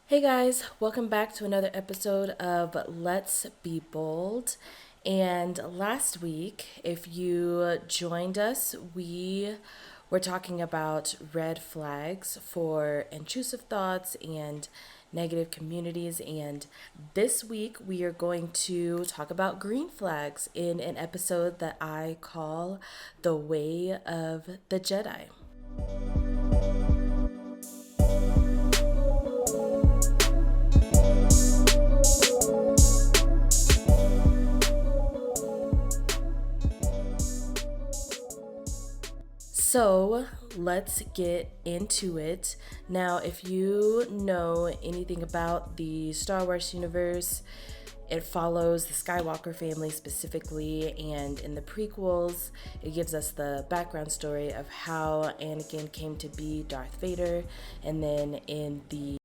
Hey guys, welcome back to another episode of Let's Be Bold. And last week, if you joined us, we were talking about red flags for intrusive thoughts and negative communities. And this week, we are going to talk about green flags in an episode that I call The Way of the Jedi. So let's get into it. Now, if you know anything about the Star Wars universe, it follows the Skywalker family specifically, and in the prequels, it gives us the background story of how Anakin came to be Darth Vader, and then in the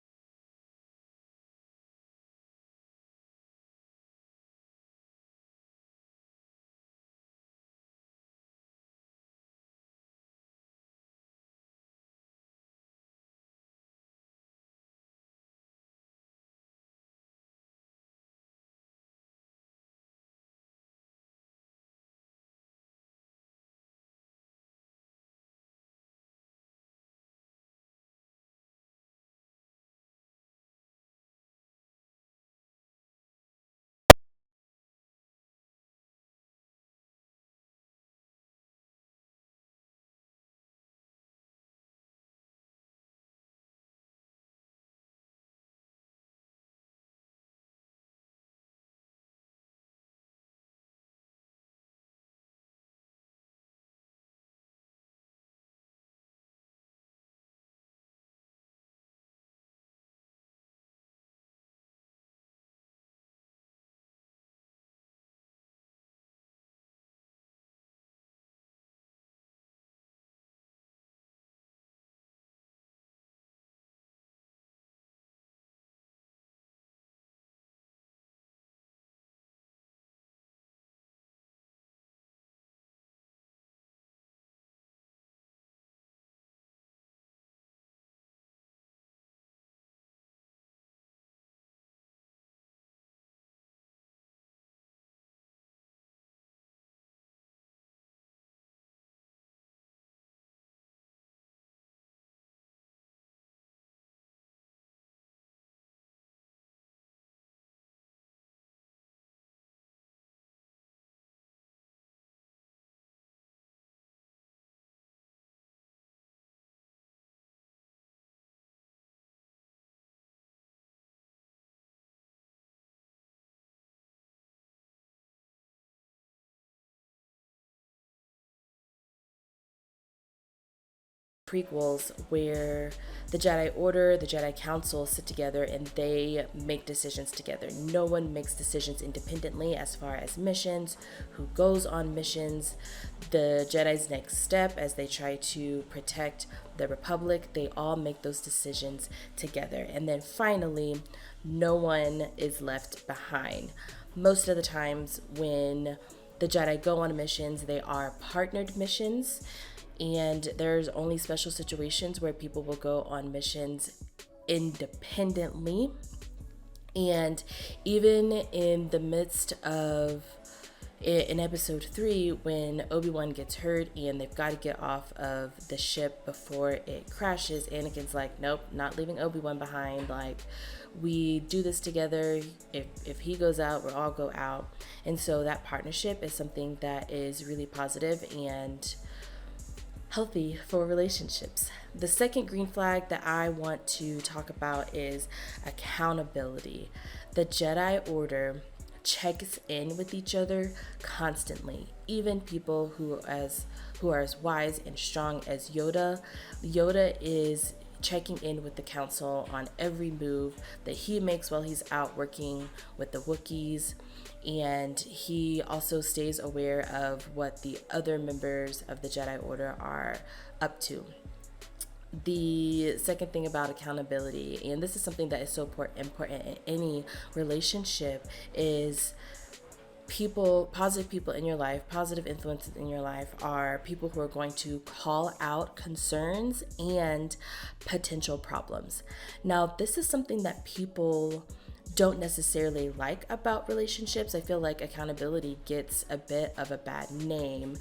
prequels where the Jedi Order, the Jedi Council sit together and they make decisions together. No one makes decisions independently as far as missions, who goes on missions, the Jedi's next step as they try to protect the Republic. They all make those decisions together. And then finally, no one is left behind. Most of the times when the Jedi go on missions, they are partnered missions, and there's only special situations where people will go on missions independently. And even in the midst of in episode 3, when Obi-Wan gets hurt and they've got to get off of the ship before it crashes, Anakin's like, nope, not leaving Obi-Wan behind. Like, we do this together. If he goes out, we'll all go out. And so that partnership is something that is really positive and healthy for relationships. The second green flag that I want to talk about is accountability. The Jedi Order checks in with each other constantly. Even people who are as wise and strong as Yoda. Yoda is checking in with the council on every move that he makes while he's out working with the Wookiees, and he also stays aware of what the other members of the Jedi Order are up to. The second thing about accountability, and this is something that is so important in any relationship, is positive people in your life, positive influences in your life are people who are going to call out concerns and potential problems. Now, this is something that people don't necessarily like about relationships. I feel like accountability gets a bit of a bad name,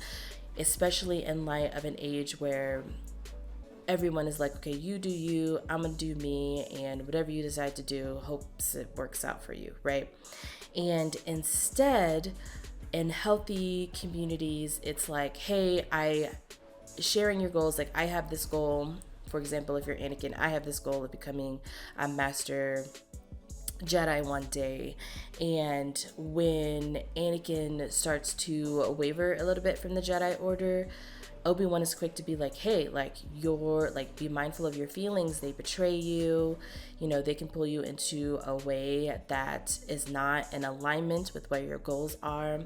especially in light of an age where everyone is like, okay, you do you, I'm gonna do me, and whatever you decide to do, hopes it works out for you, right? And instead, in healthy communities, it's like, hey, sharing your goals, like I have this goal. For example, if you're Anakin, I have this goal of becoming a master Jedi one day. And when Anakin starts to waver a little bit from the Jedi Order, Obi-Wan is quick to be like, hey, like, be mindful of your feelings. They betray you. They can pull you into a way that is not in alignment with where your goals are.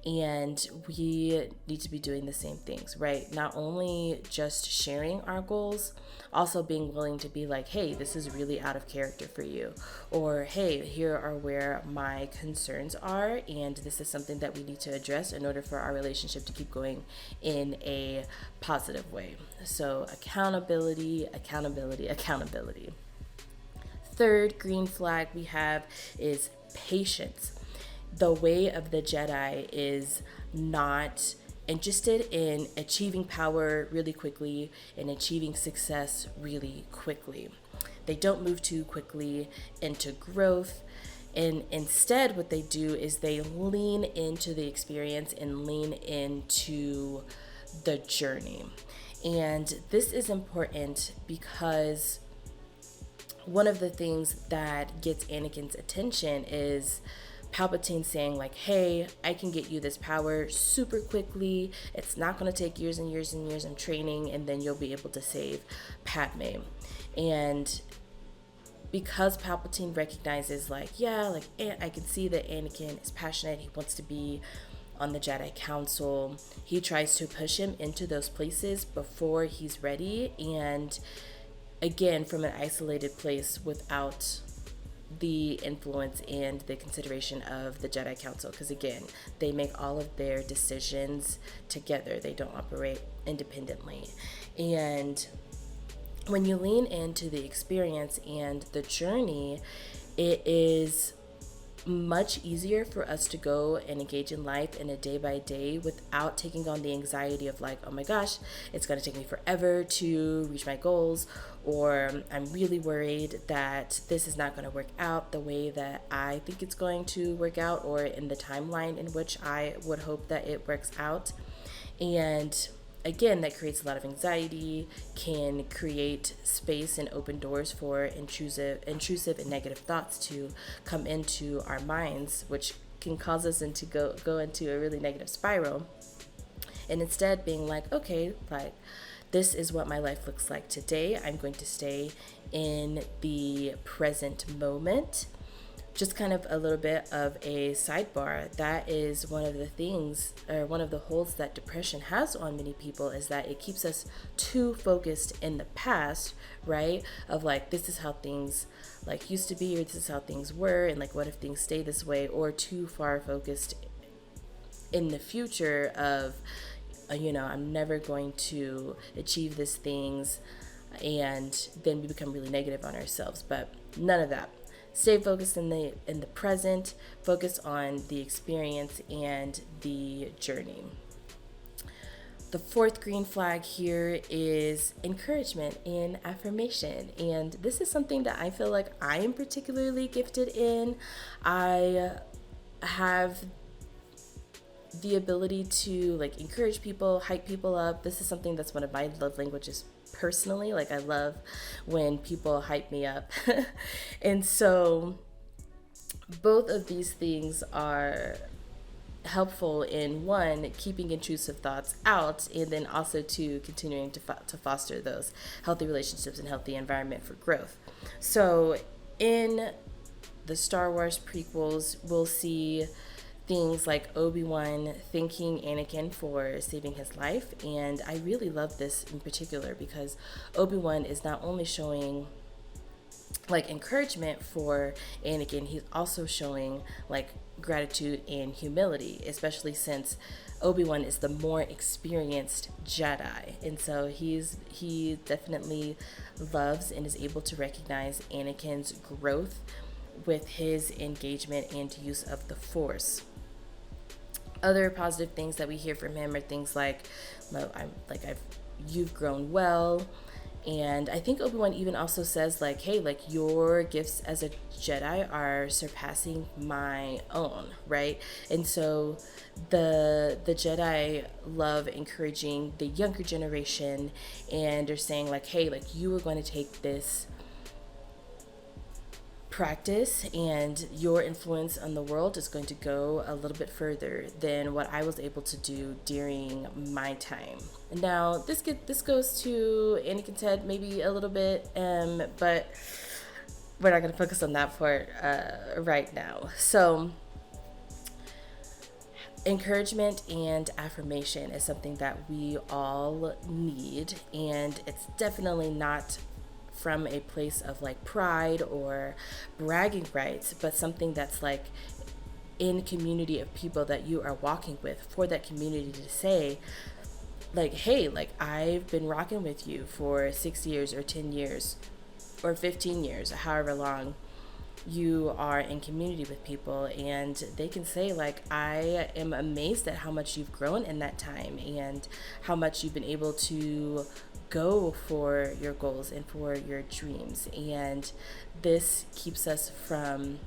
And we need to be doing the same things, right? Not only just sharing our goals, also being willing to be like, hey, this is really out of character for you. Or, hey, here are where my concerns are, and this is something that we need to address in order for our relationship to keep going in a positive way. So accountability, accountability, accountability. Third green flag we have is patience. The way of the Jedi is not interested in achieving power really quickly and achieving success really quickly. They don't move too quickly into growth. And instead, what they do is they lean into the experience and lean into the journey. And this is important because one of the things that gets Anakin's attention is Palpatine saying like, hey, I can get you this power super quickly. It's not going to take years and years and years of training, and then you'll be able to save Padme. And because Palpatine recognizes like, yeah, like I can see that Anakin is passionate. He wants to be on the Jedi Council. He tries to push him into those places before he's ready. And again, from an isolated place without the influence and the consideration of the Jedi Council, because again, they make all of their decisions together. They don't operate independently. And when you lean into the experience and the journey, it is much easier for us to go and engage in life in a day by day without taking on the anxiety of like, oh my gosh, it's going to take me forever to reach my goals, or I'm really worried that this is not going to work out the way that I think it's going to work out, or in the timeline in which I would hope that it works out. And again, that creates a lot of anxiety, can create space and open doors for intrusive and negative thoughts to come into our minds, which can cause us to go into a really negative spiral. And instead being like, okay, like this is what my life looks like today. I'm going to stay in the present moment. Just kind of a little bit of a sidebar, that is one of the things, or one of the holds that depression has on many people, is that it keeps us too focused in the past, right? Of like, this is how things like used to be, or this is how things were, and like, what if things stay this way? Or too far focused in the future of, I'm never going to achieve these things, and then we become really negative on ourselves. But none of that. Stay focused in the present, focus on the experience and the journey. The fourth green flag here is encouragement and affirmation. And this is something that I feel like I am particularly gifted in. I have the ability to like encourage people, hype people up. This is something that's one of my love languages personally. Like, I love when people hype me up. And so both of these things are helpful in, one, keeping intrusive thoughts out, and then also to continuing to foster those healthy relationships and healthy environment for growth. So in the Star Wars prequels, we'll see things like Obi-Wan thanking Anakin for saving his life. And I really love this in particular because Obi-Wan is not only showing like encouragement for Anakin, he's also showing like gratitude and humility, especially since Obi-Wan is the more experienced Jedi. And so he definitely loves and is able to recognize Anakin's growth with his engagement and use of the Force. Other positive things that we hear from him are things like, you've grown well. And I think Obi-Wan even also says like, hey, like your gifts as a Jedi are surpassing my own, right? And so the Jedi love encouraging the younger generation, and they're saying like, hey, like you are going to take this practice and your influence on the world is going to go a little bit further than what I was able to do during my time. Now this goes to Anakin's head maybe a little bit, but we're not going to focus on that part right now. So encouragement and affirmation is something that we all need, and it's definitely not from a place of like pride or bragging rights, but something that's like in community of people that you are walking with, for that community to say like, hey, like I've been rocking with you for 6 years or 10 years or 15 years, however long you are in community with people, and they can say like, I am amazed at how much you've grown in that time and how much you've been able to go for your goals and for your dreams. And this keeps us from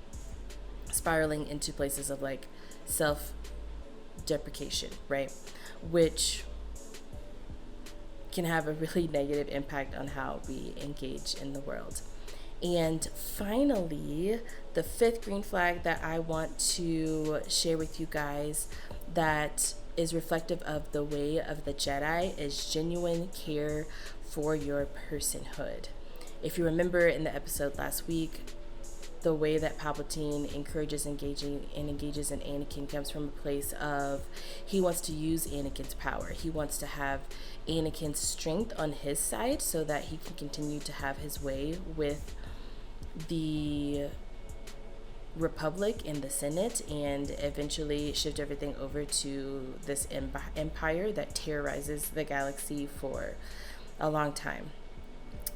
spiraling into places of like self-deprecation, right? Which can have a really negative impact on how we engage in the world. And finally, the fifth green flag that I want to share with you guys that is reflective of the way of the Jedi is genuine care for your personhood. If you remember in the episode last week, the way that Palpatine engages in Anakin comes from a place of he wants to use Anakin's power. He wants to have Anakin's strength on his side so that he can continue to have his way with the Republic in the Senate and eventually shift everything over to this empire that terrorizes the galaxy for a long time.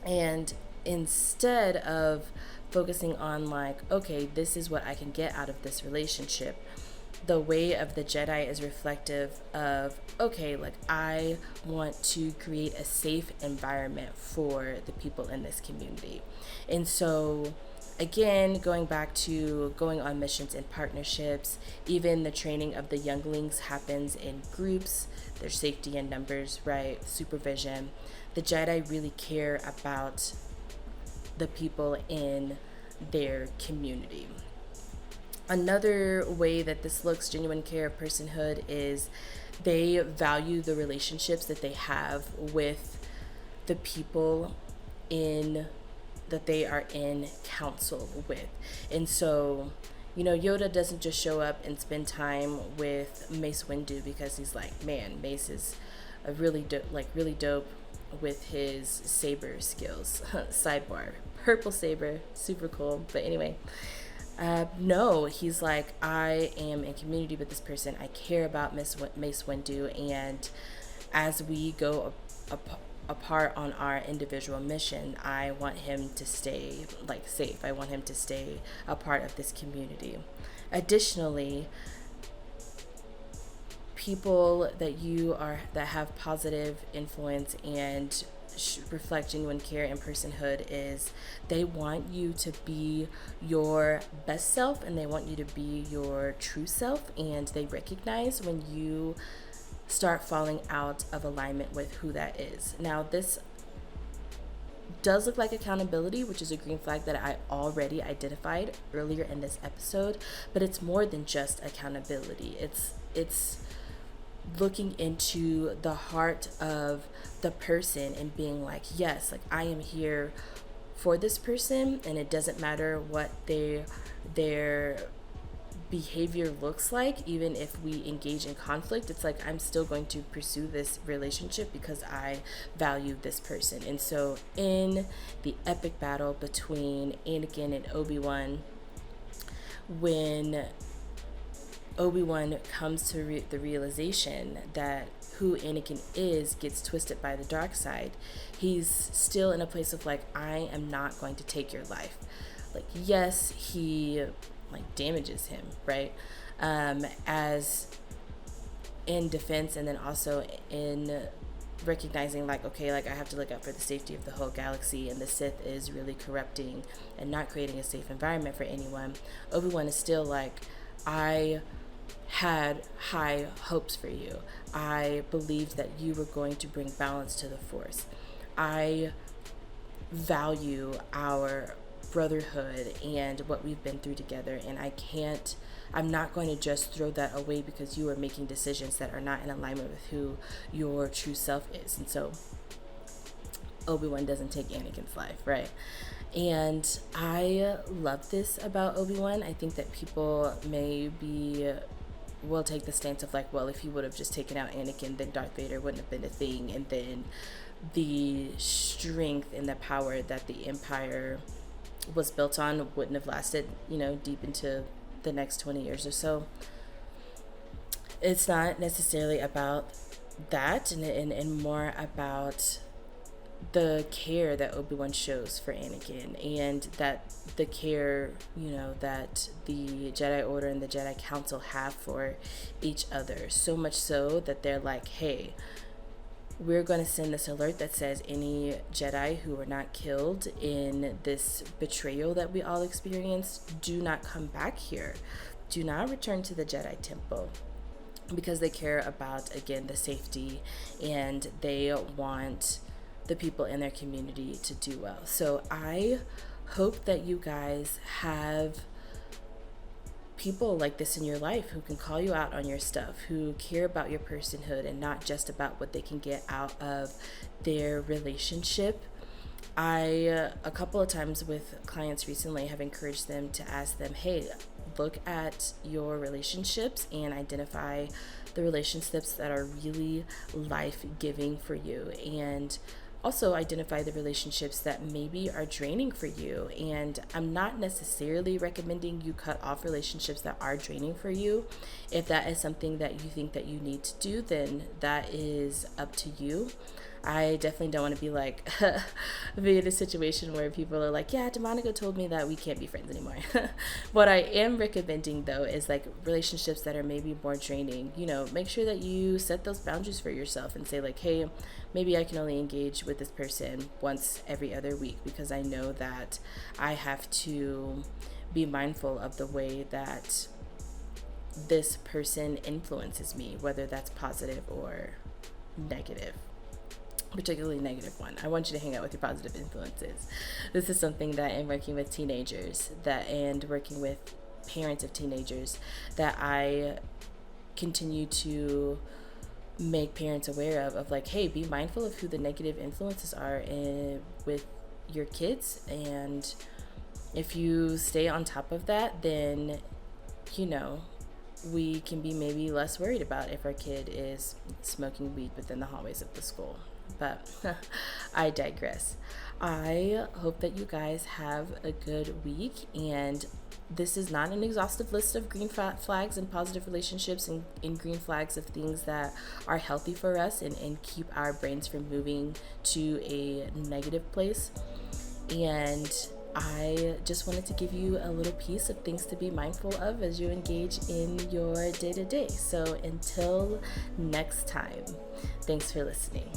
And instead of focusing on like, okay, this is what I can get out of this relationship, the way of the Jedi is reflective of, okay, like I want to create a safe environment for the people in this community. And so again, going back to going on missions and partnerships, even the training of the younglings happens in groups. There's safety in numbers, right? Supervision. The Jedi really care about the people in their community. Another way that this looks genuine care of personhood is they value the relationships that they have with the people that they are in council with. And so, you know, Yoda doesn't just show up and spend time with Mace Windu because he's like, man, Mace is a really dope with his saber skills. Sidebar, purple saber, super cool. But anyway, no, he's like, I am in community with this person. I care about Mace Windu, and as we go apart on our individual mission, I want him to stay like safe. I want him to stay a part of this community. Additionally, people that have positive influence and reflect genuine care and personhood is they want you to be your best self, and they want you to be your true self, and they recognize when you start falling out of alignment with who that is. Now, this does look like accountability, which is a green flag that I already identified earlier in this episode, but it's more than just accountability. It's looking into the heart of the person and being like, yes, like I am here for this person, and it doesn't matter what their behavior looks like, even if we engage in conflict, it's like I'm still going to pursue this relationship because I value this person. And so in the epic battle between Anakin and Obi-Wan, when Obi-Wan comes to the realization that who Anakin is gets twisted by the dark side, he's still in a place of like, I am not going to take your life. Like, yes, he like damages him, right? As in defense, and then also in recognizing like, okay, like I have to look out for the safety of the whole galaxy, and the Sith is really corrupting and not creating a safe environment for anyone. Obi-Wan is still like, I had high hopes for you. I believed that you were going to bring balance to the Force. I value our brotherhood and what we've been through together, and I'm not going to just throw that away because you are making decisions that are not in alignment with who your true self is. And so Obi-Wan doesn't take Anakin's life, right? And I love this about Obi-Wan. I think that people will take the stance of like, well, if he would have just taken out Anakin, then Darth Vader wouldn't have been a thing, and then the strength and the power that the Empire was built on wouldn't have lasted, deep into the next 20 years or so. It's not necessarily about that, and more about the care that Obi-Wan shows for Anakin, and that the care, that the Jedi Order and the Jedi Council have for each other. So much so that they're like, hey, we're going to send this alert that says any Jedi who were not killed in this betrayal that we all experienced, do not come back here. Do not return to the Jedi Temple. Because they care about, again, the safety, and they want the people in their community to do well. So I hope that you guys have people like this in your life who can call you out on your stuff, who care about your personhood and not just about what they can get out of their relationship. I, a couple of times with clients recently, have encouraged them to ask them, hey, look at your relationships and identify the relationships that are really life-giving for you, and also identify the relationships that maybe are draining for you. And I'm not necessarily recommending you cut off relationships that are draining for you. If that is something that you think that you need to do, then that is up to you. I definitely don't want to be like be in a situation where people are like, yeah, DeMonica told me that we can't be friends anymore. What I am recommending though is like relationships that are maybe more draining. Make sure that you set those boundaries for yourself and say like, hey, maybe I can only engage with this person once every other week, because I know that I have to be mindful of the way that this person influences me, whether that's positive or negative. Particularly negative one. I want you to hang out with your positive influences. This is something that in working with teenagers and working with parents of teenagers, that I continue to make parents aware of like, hey, be mindful of who the negative influences are with your kids. And if you stay on top of that, then, we can be maybe less worried about if our kid is smoking weed within the hallways of the school. But I digress. I hope that you guys have a good week, and this is not an exhaustive list of green flags and positive relationships and green flags of things that are healthy for us and keep our brains from moving to a negative place. And I just wanted to give you a little piece of things to be mindful of as you engage in your day-to-day. So until next time, thanks for listening.